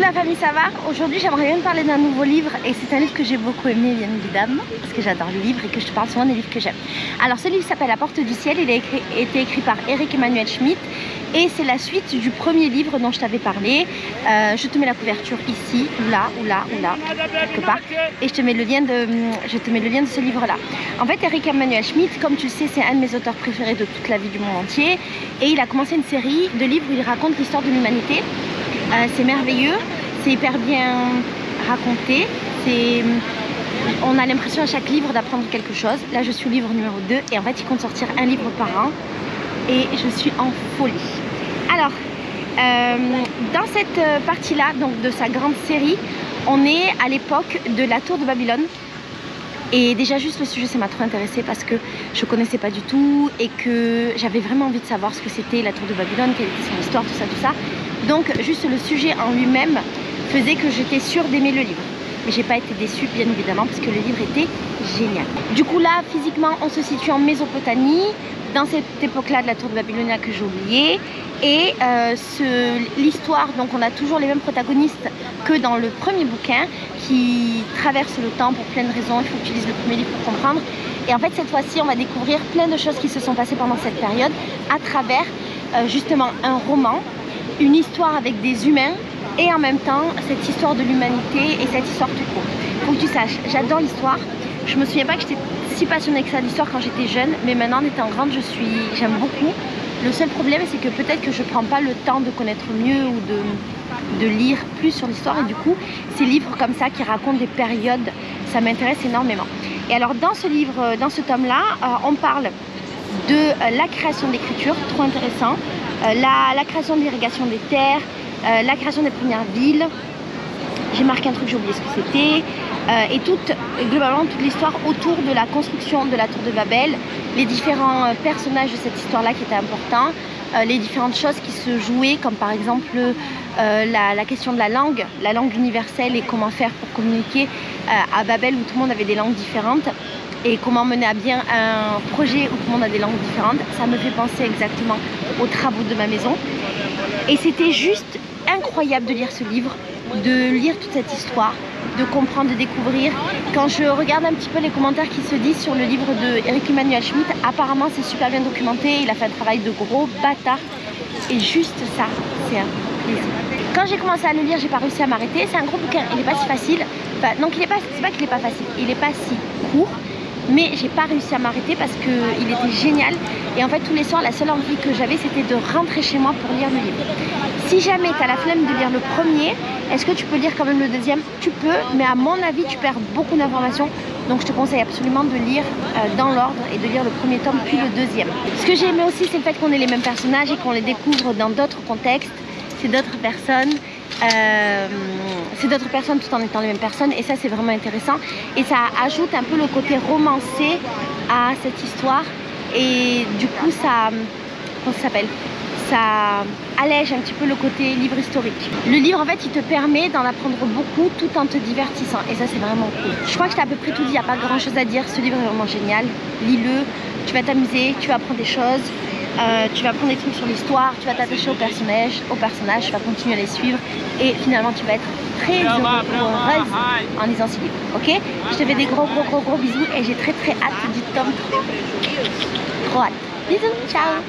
la famille, ça va? Aujourd'hui j'aimerais bien te parler d'un nouveau livre et c'est un livre que j'ai beaucoup aimé bien évidemment parce que j'adore les livres et que je te parle souvent des livres que j'aime. Alors ce livre s'appelle La Porte du Ciel, il a été écrit par Eric Emmanuel Schmitt et c'est la suite du premier livre dont je t'avais parlé. Je te mets la couverture ici, ou là, quelque part, et je te mets le lien de ce livre là. En fait Eric Emmanuel Schmitt, comme tu le sais, c'est un de mes auteurs préférés de toute la vie du monde entier et il a commencé une série de livres où il raconte l'histoire de l'humanité. C'est merveilleux, c'est hyper bien raconté, on a l'impression à chaque livre d'apprendre quelque chose. Là je suis au livre numéro 2 et en fait il compte sortir un livre par an et je suis en folie. Alors, dans cette partie-là, donc de sa grande série, on est à l'époque de la tour de Babylone. Et déjà juste le sujet ça m'a trop intéressée parce que je connaissais pas du tout et que j'avais vraiment envie de savoir ce que c'était la tour de Babylone, quelle était son histoire, tout ça. Donc juste le sujet en lui-même faisait que j'étais sûre d'aimer le livre. Mais j'ai pas été déçue bien évidemment parce que le livre était génial. Du coup là physiquement on se situe en Mésopotamie, dans cette époque-là de la tour de Babylone que j'ai oublié. Et l'histoire, donc on a toujours les mêmes protagonistes que dans le premier bouquin qui traversent le temps pour plein de raisons, il faut que tu lises le premier livre pour comprendre. Et en fait cette fois-ci on va découvrir plein de choses qui se sont passées pendant cette période à travers justement un roman, une histoire avec des humains et en même temps cette histoire de l'humanité et cette histoire tout court. Faut que tu saches, j'adore l'histoire, je me souviens pas que j'étais si passionnée que ça d'histoire quand j'étais jeune, mais maintenant en étant grande j'aime beaucoup. Le seul problème c'est que peut-être que je prends pas le temps de connaître mieux ou de lire plus sur l'histoire et du coup ces livres comme ça qui racontent des périodes, ça m'intéresse énormément. Et alors dans ce livre, dans ce tome là, on parle de la création d'écriture, trop intéressant, la création de l'irrigation des terres, la création des premières villes. J'ai marqué un truc, j'ai oublié ce que c'était, et globalement toute l'histoire autour de la construction de la tour de Babel, les différents personnages de cette histoire-là qui étaient importants, les différentes choses qui se jouaient, comme par exemple la question de la langue universelle et comment faire pour communiquer à Babel où tout le monde avait des langues différentes et comment mener à bien un projet où tout le monde a des langues différentes. Ça me fait penser exactement aux travaux de ma maison et c'était juste incroyable de lire ce livre, de lire toute cette histoire, de comprendre, de découvrir. Quand je regarde un petit peu les commentaires qui se disent sur le livre de Eric Emmanuel Schmitt, apparemment c'est super bien documenté, il a fait un travail de gros bâtard et juste ça, c'est un plaisir. Quand j'ai commencé à le lire, j'ai pas réussi à m'arrêter, c'est un gros bouquin, il est pas si facile, enfin, donc c'est pas qu'il est pas facile, il est pas si court, mais j'ai pas réussi à m'arrêter parce qu'il était génial et en fait tous les soirs la seule envie que j'avais c'était de rentrer chez moi pour lire le livre. Si jamais tu as la flemme de lire le premier, est-ce que tu peux lire quand même le deuxième? Tu peux, mais à mon avis tu perds beaucoup d'informations, donc je te conseille absolument de lire dans l'ordre et de lire le premier tome puis le deuxième. Ce que j'ai aimé aussi c'est le fait qu'on ait les mêmes personnages et qu'on les découvre dans d'autres contextes, c'est d'autres personnes tout en étant les mêmes personnes et ça c'est vraiment intéressant et ça ajoute un peu le côté romancé à cette histoire et du coup ça, comment ça s'appelle, ça allège un petit peu le côté livre historique. Le livre en fait il te permet d'en apprendre beaucoup tout en te divertissant et ça c'est vraiment cool. Je crois que je t'ai à peu près tout dit, il n'y a pas grand chose à dire, ce livre est vraiment génial, lis-le, tu vas t'amuser, tu vas apprendre des choses. Tu vas apprendre des trucs sur l'histoire, tu vas t'attacher aux personnages, tu vas continuer à les suivre et finalement tu vas être très heureux ou heureuse en lisant ce livre, ok? Je te fais des gros bisous et j'ai très hâte du tome 3. Trop hâte. Bisous, ciao!